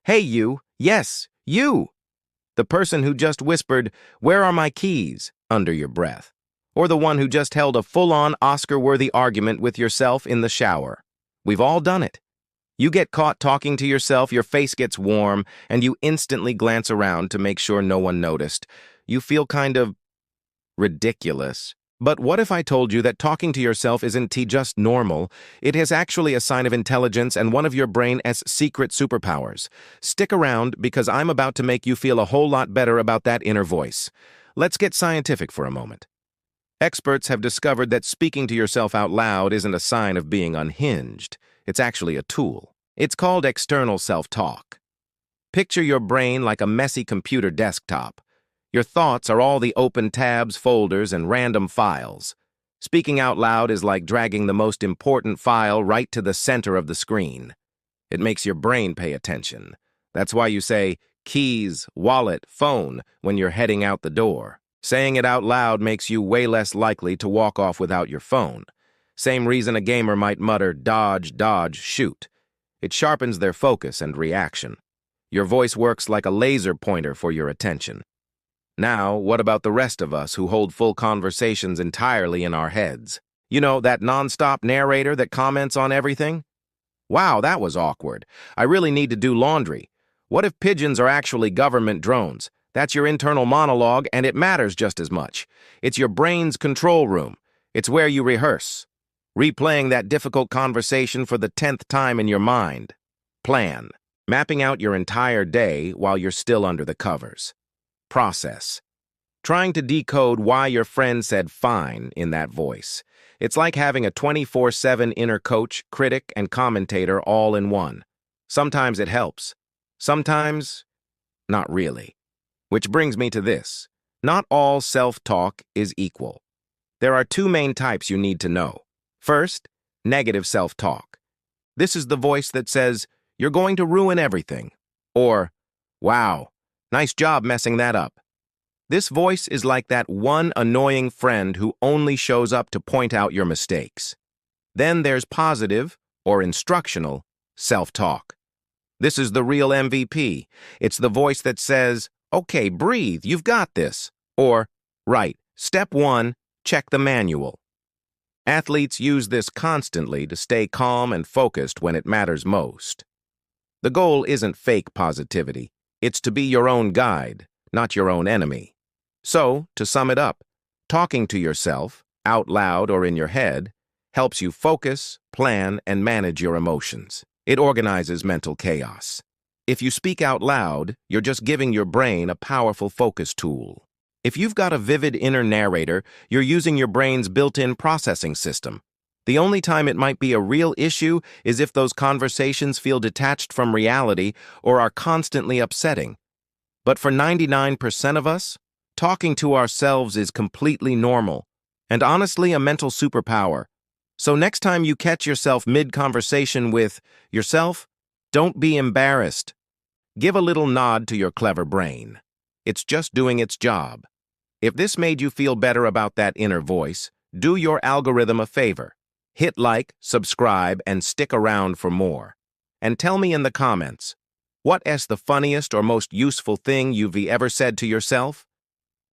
Hey, you. Yes, you. The person who just whispered, "Where are my keys?" under your breath. Or the one who just held a full-on Oscar-worthy argument with yourself in the shower. We've all done it. You get caught talking to yourself, your face gets warm, and you instantly glance around to make sure no one noticed. You feel kind of ridiculous. But what if I told you that talking to yourself isn't just normal? It is actually a sign of intelligence and one of your brain's secret superpowers. Stick around because I'm about to make you feel a whole lot better about that inner voice. Let's get scientific for a moment. Experts have discovered that speaking to yourself out loud isn't a sign of being unhinged. It's actually a tool. It's called external self-talk. Picture your brain like a messy computer desktop. Your thoughts are all the open tabs, folders, and random files. Speaking out loud is like dragging the most important file right to the center of the screen. It makes your brain pay attention. That's why you say, keys, wallet, phone, when you're heading out the door. Saying it out loud makes you way less likely to walk off without your phone. Same reason a gamer might mutter, dodge, dodge, shoot. It sharpens their focus and reaction. Your voice works like a laser pointer for your attention. Now, what about the rest of us who hold full conversations entirely in our heads? You know, that nonstop narrator that comments on everything? Wow, that was awkward. I really need to do laundry. What if pigeons are actually government drones? That's your internal monologue, and it matters just as much. It's your brain's control room. It's where you rehearse. Replaying that difficult conversation for the 10th time in your mind. Plan. Mapping out your entire day while you're still under the covers. Process. Trying to decode why your friend said fine in that voice. It's like having a 24/7 inner coach, critic, and commentator all in one. Sometimes it helps. Sometimes, not really. Which brings me to this. Not all self-talk is equal. There are two main types you need to know. First, negative self-talk. This is the voice that says, "You're going to ruin everything." Or, "Wow, nice job messing that up." This voice is like that one annoying friend who only shows up to point out your mistakes. Then there's positive, or instructional, self-talk. This is the real MVP. It's the voice that says, "Okay, breathe, you've got this." Or, "Right, step 1, check the manual." Athletes use this constantly to stay calm and focused when it matters most. The goal isn't fake positivity. It's to be your own guide, not your own enemy. So, to sum it up, talking to yourself, out loud or in your head, helps you focus, plan, and manage your emotions. It organizes mental chaos. If you speak out loud, you're just giving your brain a powerful focus tool. If you've got a vivid inner narrator, you're using your brain's built-in processing system. The only time it might be a real issue is if those conversations feel detached from reality or are constantly upsetting. But for 99% of us, talking to ourselves is completely normal, and honestly a mental superpower. So next time you catch yourself mid-conversation with yourself, don't be embarrassed. Give a little nod to your clever brain. It's just doing its job. If this made you feel better about that inner voice, do your algorithm a favor. Hit like, subscribe, and stick around for more. And tell me in the comments, what is the funniest or most useful thing you've ever said to yourself?